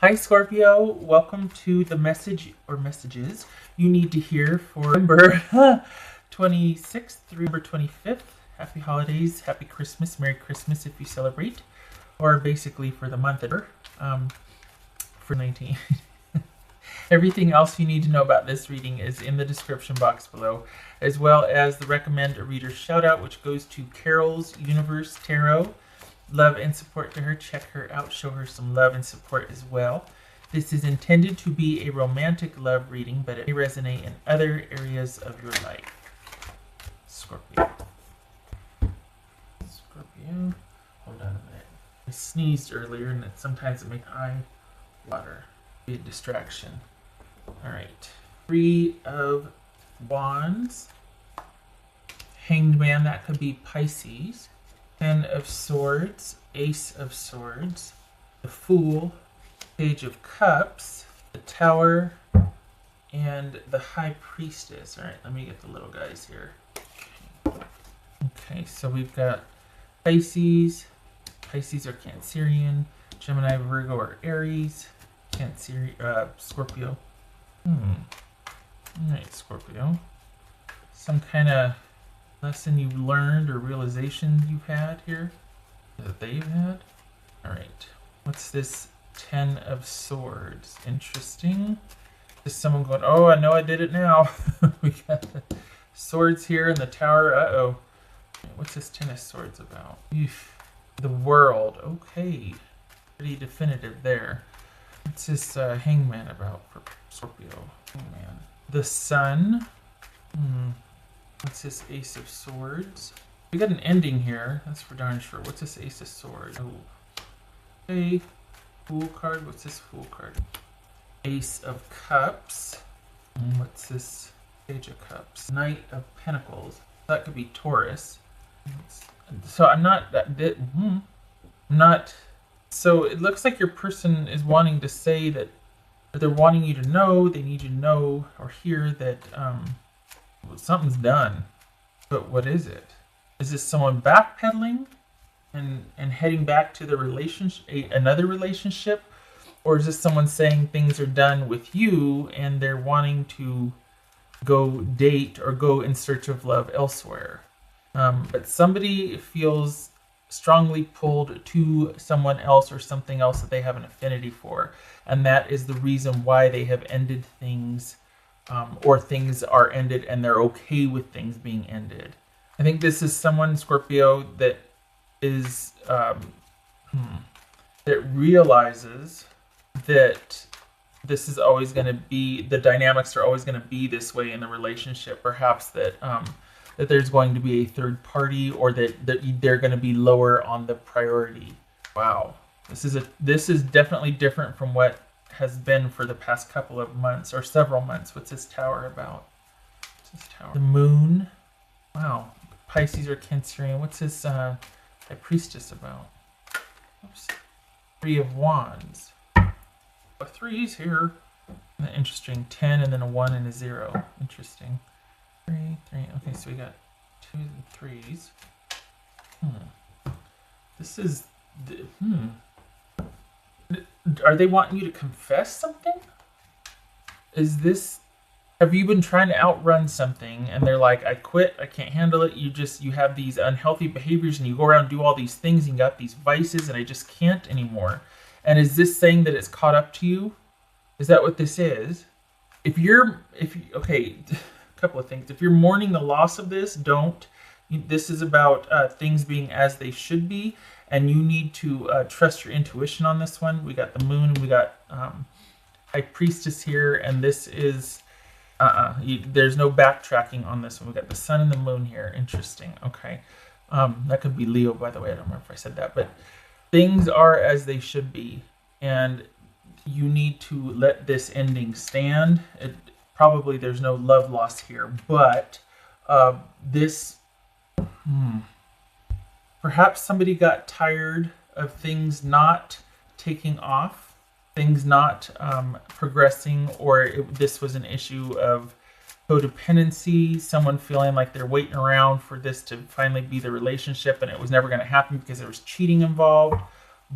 Hi Scorpio, welcome to the message or messages you need to hear for November 26th through November 25th. Happy holidays, happy Christmas, Merry Christmas if you celebrate, or basically for the month for 19. Everything else you need to know about this reading is in the description box below, as well as the recommend a reader shout out, which goes to Carol's Universe Tarot. Love and support to her. Check her out. Show her some love and support as well. This is intended to be a romantic love reading, but it may resonate in other areas of your life. Scorpio. Scorpio. Hold on a minute. I sneezed earlier, and sometimes it makes eye water. Be a distraction. Alright. 3 of Wands. Hanged Man, that could be Pisces. 10 of Swords, Ace of Swords, the Fool, Page of Cups, the Tower, and the High Priestess. All right, let me get the little guys here. Okay, so we've got Pisces. Pisces are Cancerian. Gemini, Virgo, or Aries. Scorpio. All right, Scorpio. Some kind of lesson you've learned or realization you've had here that they've had. All right, what's this 10 of Swords? Interesting. Just someone going, oh, I know I did it now. We got the swords here and the Tower. Uh-oh. What's this 10 of Swords about? Eesh. The World. Okay, pretty definitive there. What's this Hangman about for Scorpio? Hangman. The Sun. What's this Ace of Swords? We got an ending here. That's for darn sure. What's this Ace of Swords? Oh. Okay. Fool card. What's this Fool card? Ace of Cups. What's this Page of Cups? Knight of Pentacles. That could be Taurus. So I'm not not. So it looks like your person is wanting to say that they're wanting you to know. They need you to know or hear that. Something's done, but what is it? Is this someone backpedaling and heading back to the relationship, another relationship, or is this someone saying things are done with you and they're wanting to go date or go in search of love elsewhere? But somebody feels strongly pulled to someone else or something else that they have an affinity for, and that is the reason why they have ended things. Or things are ended and they're okay with things being ended. I think this is someone, Scorpio, that is that realizes that this is always going to be, the dynamics are always going to be this way in the relationship. Perhaps that that there's going to be a third party, or that they're going to be lower on the priority. Wow, this is definitely different from what has been for the past couple of months or several months. What's this Tower about? What's this Tower? The Moon. Wow. Pisces or Cancerian. What's this High Priestess about? Oops. 3 of Wands. A 3's here. Interesting. 10 and then a 1 and a 0. Interesting. 3. Okay, so we got 2s and 3s. This is Are they wanting you to confess something? Have you been trying to outrun something and they're like, I quit, I can't handle it. You have these unhealthy behaviors and you go around and do all these things and you got these vices and I just can't anymore. And is this saying that it's caught up to you? Is that what this is? Okay, a couple of things. If you're mourning the loss of this, don't. This is about things being as they should be. And you need to trust your intuition on this one. We got the Moon, we got High Priestess here, and this is, there's no backtracking on this one. We got the Sun and the Moon here. Interesting. Okay. That could be Leo, by the way. I don't remember if I said that. But things are as they should be. And you need to let this ending stand. Probably there's no love loss here. But this... Perhaps somebody got tired of things not taking off, things not progressing, or this was an issue of codependency, someone feeling like they're waiting around for this to finally be the relationship and it was never going to happen because there was cheating involved.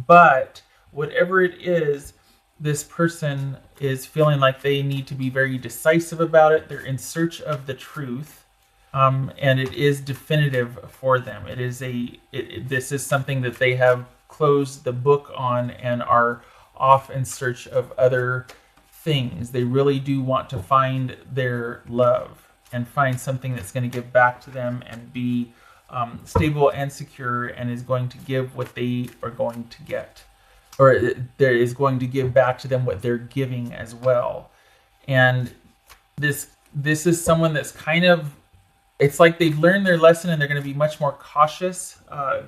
But whatever it is, this person is feeling like they need to be very decisive about it. They're in search of the truth, and it is definitive for them. This is something that they have closed the book on and are off in search of other things. They really do want to find their love and find something that's going to give back to them and be stable and secure, and is going to give what they are going to get, or there is going to give back to them what they're giving as well. And this is someone that's kind of, it's like they've learned their lesson and they're going to be much more cautious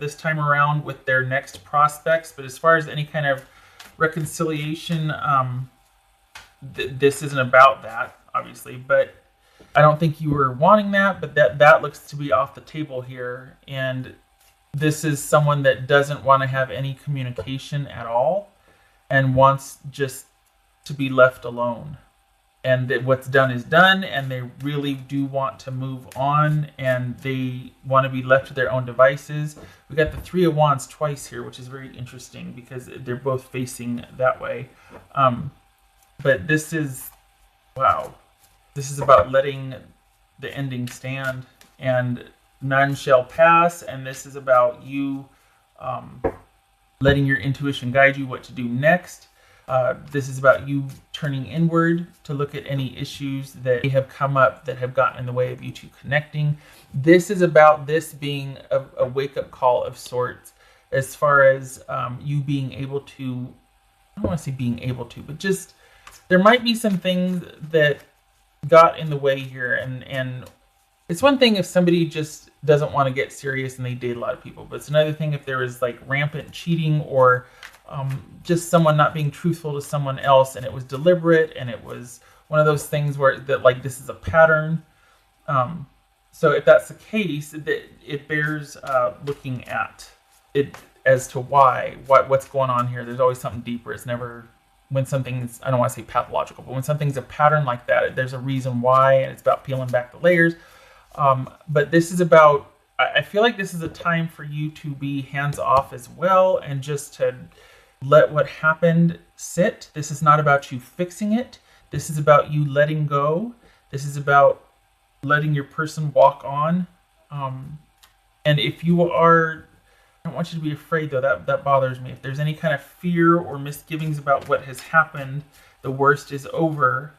this time around with their next prospects. But as far as any kind of reconciliation, this isn't about that, obviously, but I don't think you were wanting that, but that looks to be off the table here. And this is someone that doesn't want to have any communication at all and wants just to be left alone. And that what's done is done, and they really do want to move on, and they want to be left to their own devices. We got the Three of Wands twice here, which is very interesting because they're both facing that way. But this is, wow. This is about letting the ending stand, and none shall pass. And this is about you letting your intuition guide you what to do next. This is about you turning inward to look at any issues that have come up that have gotten in the way of you two connecting. This is about this being a wake-up call of sorts, as far as you being able to, I don't want to say being able to, but just there might be some things that got in the way here, and it's one thing if somebody just doesn't want to get serious and they date a lot of people, but it's another thing if there is like rampant cheating or just someone not being truthful to someone else, and it was deliberate, and it was one of those things where that like this is a pattern. So if that's the case, that it bears looking at it as to what's going on here. There's always something deeper. It's never, when something's, I don't want to say pathological, but when something's a pattern like that, there's a reason why, and it's about peeling back the layers. But this is about, I feel like this is a time for you to be hands off as well, and just to let what happened sit. This is not about you fixing it. This is about you letting go. This is about letting your person walk on. And if you are, I don't want you to be afraid though, that bothers me. If there's any kind of fear or misgivings about what has happened, the worst is over,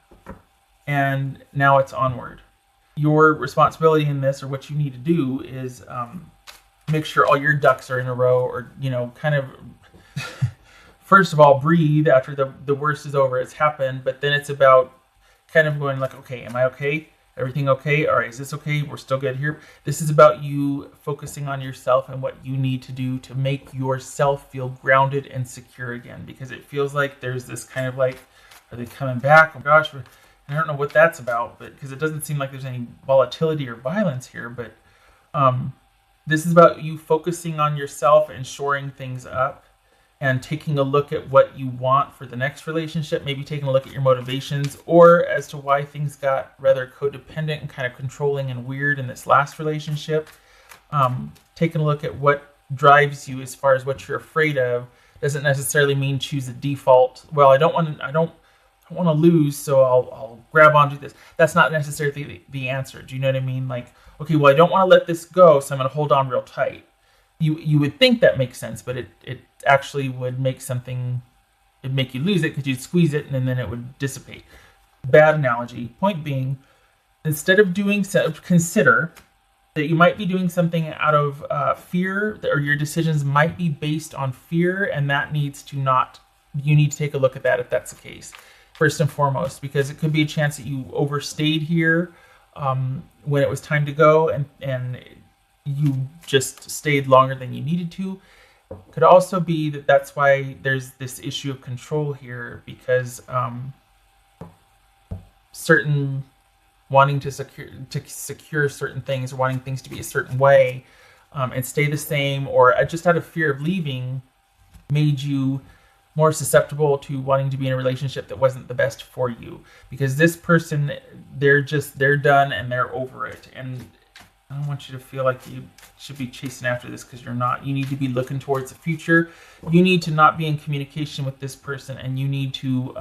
and now it's onward. Your responsibility in this, or what you need to do, is make sure all your ducks are in a row, or, kind of, first of all, breathe after the worst is over, it's happened, but then it's about kind of going like, okay, am I okay? Everything okay? All right, is this okay? We're still good here. This is about you focusing on yourself and what you need to do to make yourself feel grounded and secure again, because it feels like there's this kind of like, are they coming back? Oh gosh, I don't know what that's about, but because it doesn't seem like there's any volatility or violence here, but this is about you focusing on yourself and shoring things up, and taking a look at what you want for the next relationship, maybe taking a look at your motivations, or as to why things got rather codependent and kind of controlling and weird in this last relationship. Taking a look at what drives you as far as what you're afraid of. Doesn't necessarily mean choose a default. Well, I don't want to lose, so I'll grab onto this. That's not necessarily the answer. Do you know what I mean? Like, okay, well, I don't want to let this go, so I'm going to hold on real tight. You would think that makes sense, but it actually would make you lose it, because you'd squeeze it and then it would dissipate. Bad analogy. Point being, instead of doing so, consider that you might be doing something out of fear, or your decisions might be based on fear, and that needs to not, you need to take a look at that if that's the case, first and foremost, because it could be a chance that you overstayed here when it was time to go, and you just stayed longer than you needed to. Could also be that that's why there's this issue of control here, because certain wanting to secure certain things, or wanting things to be a certain way and stay the same, or just out of fear of leaving, made you more susceptible to wanting to be in a relationship that wasn't the best for you. Because this person, they're done and they're over it. And I don't want you to feel like you should be chasing after this because you're not. You need to be looking towards the future. You need to not be in communication with this person, and you need to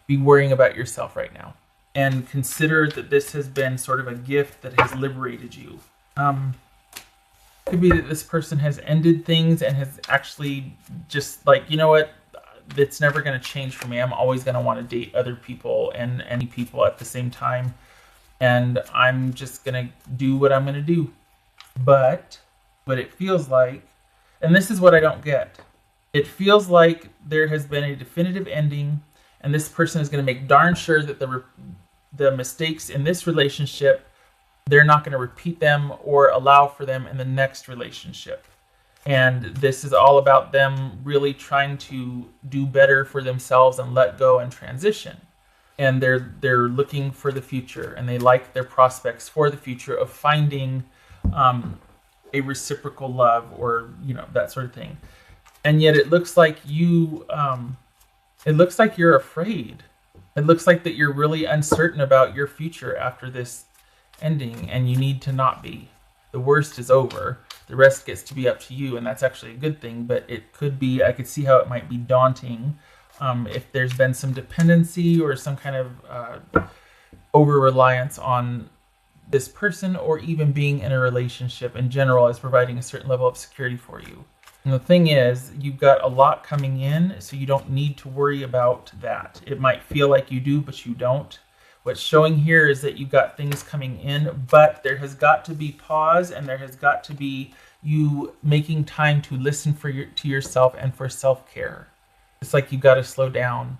be worrying about yourself right now. And consider that this has been sort of a gift that has liberated you. Could be that this person has ended things and has actually just like, you know what, it's never going to change for me. I'm always going to want to date other people and any people at the same time. And I'm just going to do what I'm going to do. But what it feels like, and this is what I don't get, it feels like there has been a definitive ending, and this person is going to make darn sure that the mistakes in this relationship, they're not going to repeat them or allow for them in the next relationship. And this is all about them really trying to do better for themselves and let go and transition. And they're looking for the future, and they like their prospects for the future of finding a reciprocal love, or that sort of thing. And yet it looks like you're afraid. It looks like that you're really uncertain about your future after this ending, and you need to not be. The worst is over. The rest gets to be up to you, and that's actually a good thing, but it could be, I could see how it might be daunting if there's been some dependency or some kind of over-reliance on this person, or even being in a relationship in general as providing a certain level of security for you. And the thing is, you've got a lot coming in, so you don't need to worry about that. It might feel like you do, but you don't. What's showing here is that you've got things coming in, but there has got to be pause, and there has got to be you making time to listen to yourself and for self-care. It's like you've got to slow down.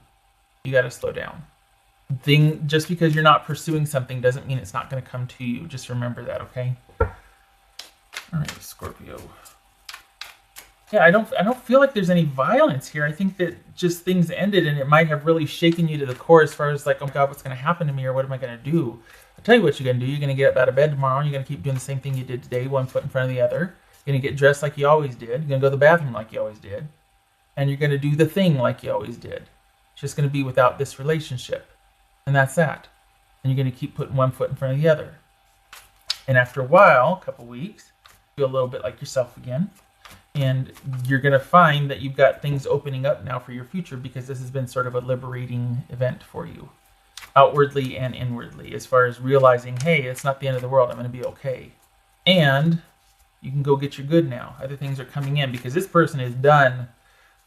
You got to slow down. Just because you're not pursuing something doesn't mean it's not going to come to you. Just remember that, okay? All right, Scorpio. Yeah, I don't feel like there's any violence here. I think that just things ended, and it might have really shaken you to the core as far as like, oh God, what's going to happen to me, or what am I going to do? I'll tell you what you're going to do. You're going to get up out of bed tomorrow, and you're going to keep doing the same thing you did today, one foot in front of the other. You're going to get dressed like you always did. You're going to go to the bathroom like you always did. And you're going to do the thing like you always did. It's just going to be without this relationship. And that's that. And you're going to keep putting one foot in front of the other. And after a while, a couple weeks, feel a little bit like yourself again. And you're going to find that you've got things opening up now for your future, because this has been sort of a liberating event for you, outwardly and inwardly, as far as realizing, hey, it's not the end of the world. I'm going to be okay. And you can go get your good now. Other things are coming in because this person is done.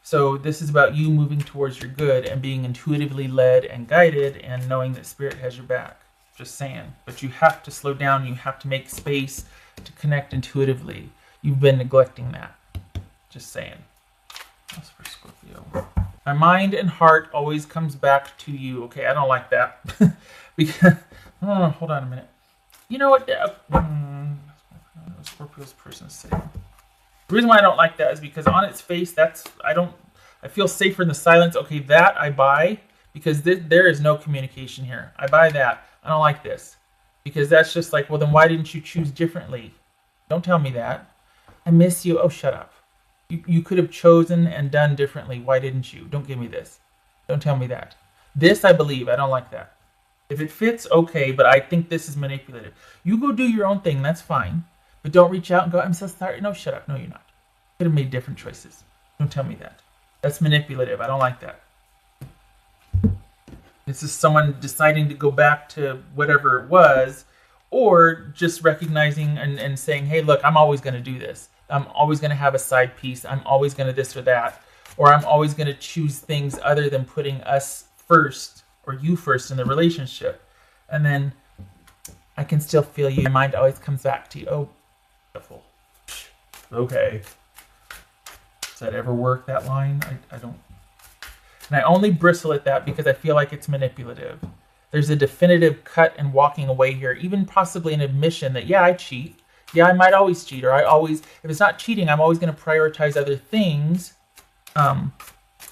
So this is about you moving towards your good and being intuitively led and guided and knowing that Spirit has your back. Just saying. But you have to slow down. You have to make space to connect intuitively. You've been neglecting that. Just saying. That's for Scorpio. My mind and heart always comes back to you. Okay, I don't like that. Because, oh, hold on a minute. You know what? Scorpio's person sitting. The reason why I don't like that is because on its face, I feel safer in the silence. Okay, that I buy, because there is no communication here. I buy that. I don't like this. Because that's just like, well, then why didn't you choose differently? Don't tell me that. I miss you. Oh, shut up. You could have chosen and done differently. Why didn't you? Don't give me this. Don't tell me that. This I believe. I don't like that. If it fits, okay, but I think this is manipulative. You go do your own thing. That's fine. But don't reach out and go, I'm so sorry. No, shut up. No, you're not. You could have made different choices. Don't tell me that. That's manipulative. I don't like that. This is someone deciding to go back to whatever it was, or just recognizing and saying, hey, look, I'm always going to do this. I'm always going to have a side piece. I'm always going to this or that. Or I'm always going to choose things other than putting us first, or you first in the relationship. And then I can still feel you. My mind always comes back to you. Oh, beautiful. Okay. Does that ever work, that line? I don't. And I only bristle at that because I feel like it's manipulative. There's a definitive cut and walking away here, even possibly an admission that, yeah, I cheat. Yeah, I might always cheat, or if it's not cheating, I'm always going to prioritize other things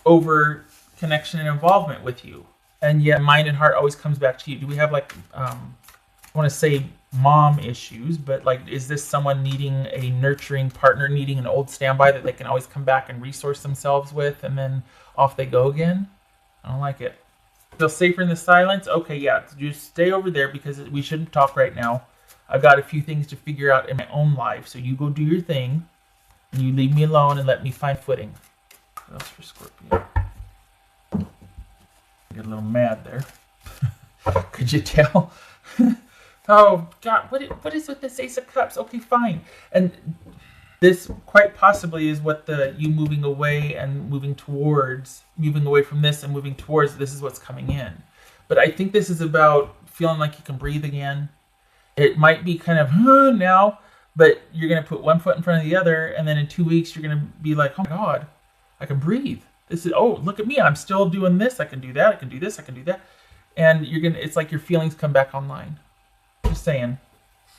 over connection and involvement with you. And yet mind and heart always comes back to you. Do we have I want to say mom issues, but is this someone needing a nurturing partner, needing an old standby that they can always come back and resource themselves with, and then off they go again? I don't like it. Feel safer in the silence? Okay, yeah, just stay over there because we shouldn't talk right now. I've got a few things to figure out in my own life. So you go do your thing, and you leave me alone and let me find footing. What else for Scorpio? Get a little mad there. Could you tell? Oh, God, what is with this Ace of Cups? Okay, fine. And this quite possibly is what you moving away and moving away from this and moving towards this is what's coming in. But I think this is about feeling like you can breathe again. It might be kind of now, but you're going to put one foot in front of the other, and then in 2 weeks you're going to be like, oh my God, I can breathe. Look at me, I'm still doing this. I can do that. I can do this. I can do that. And it's like your feelings come back online. Just saying.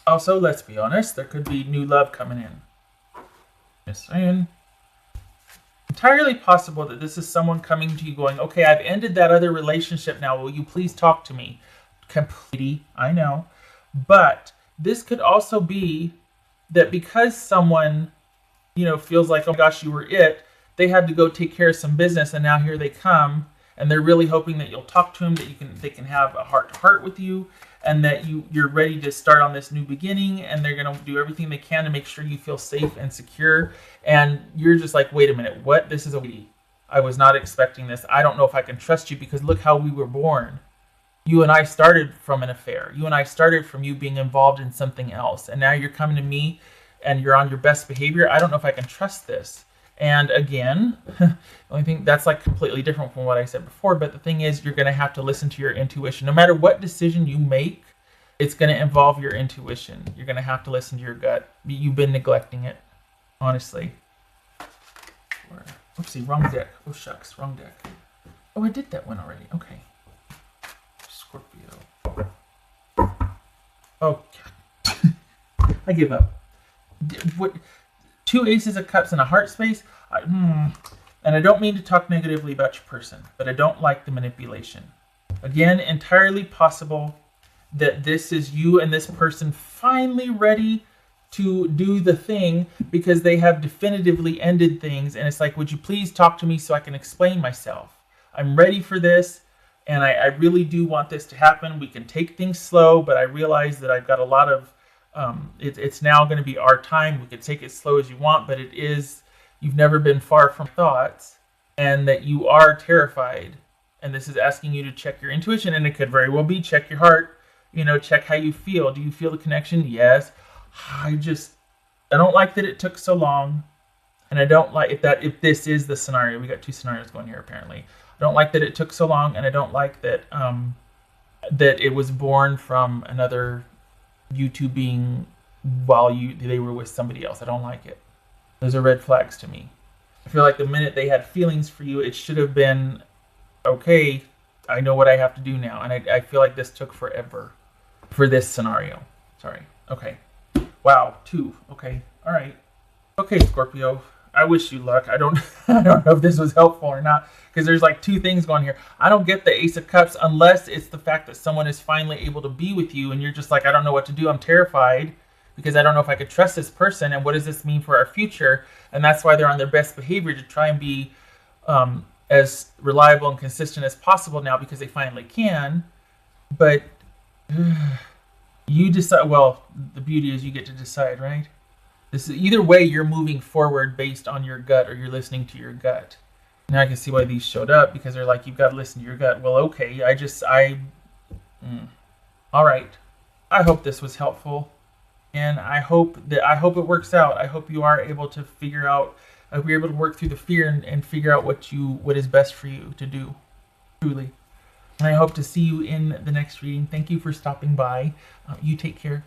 Also, let's be honest, there could be new love coming in. Just saying. Entirely possible that this is someone coming to you going, okay, I've ended that other relationship now. Will you please talk to me? Completely, I know. But this could also be that because someone, feels like, oh my gosh, you were it, they had to go take care of some business, and now here they come, and they're really hoping that you'll talk to them, that they can have a heart-to-heart with you, and that you're ready to start on this new beginning, and they're going to do everything they can to make sure you feel safe and secure. And you're just like, wait a minute, what? This is I was not expecting this. I don't know if I can trust you because look how we were born. You and I started from an affair. You and I started from you being involved in something else. And now you're coming to me and you're on your best behavior. I don't know if I can trust this. And again, the only thing that's like completely different from what I said before, but the thing is you're going to have to listen to your intuition. No matter what decision you make, it's going to involve your intuition. You're going to have to listen to your gut. You've been neglecting it, honestly. Oopsie, wrong deck. Oh, shucks, wrong deck. Oh, I did that one already. Okay. Scorpio. Oh, God. I give up. What? 2 aces of cups in a heart space. And I don't mean to talk negatively about your person, but I don't like the manipulation. Again, entirely possible that this is you and this person finally ready to do the thing because they have definitively ended things. And it's like, would you please talk to me so I can explain myself? I'm ready for this. And I really do want this to happen. We can take things slow, but I realize that I've got a lot of it's now going to be our time. We could take it slow as you want, but you've never been far from thoughts, and that you are terrified. And this is asking you to check your intuition, and it could very well be check your heart, check how you feel. Do you feel the connection? Yes. I don't like that it took so long, and I don't like if this is the scenario. We got 2 scenarios going here apparently. I don't like that it took so long, and I don't like that that it was born from another you two being while they were with somebody else. I don't like it. Those are red flags to me. I feel like the minute they had feelings for you, it should have been, okay, I know what I have to do now. And I feel like this took forever for this scenario. Sorry. Okay. Wow. 2. Okay. All right. Okay, Scorpio. I wish you luck. I don't know if this was helpful or not, because there's like 2 things going here. I don't get the Ace of Cups unless it's the fact that someone is finally able to be with you and you're just like, I don't know what to do. I'm terrified because I don't know if I could trust this person, and what does this mean for our future? And that's why they're on their best behavior to try and be as reliable and consistent as possible now, because they finally can. But you decide. Well, the beauty is you get to decide, right? This is, either way, you're moving forward based on your gut, or you're listening to your gut. Now I can see why these showed up, because they're like, you've got to listen to your gut. Well, okay, all right. I hope this was helpful, and I hope it works out. I hope you are able to figure out, I hope you're able to work through the fear and figure out what is best for you to do, truly. And I hope to see you in the next reading. Thank you for stopping by. You take care.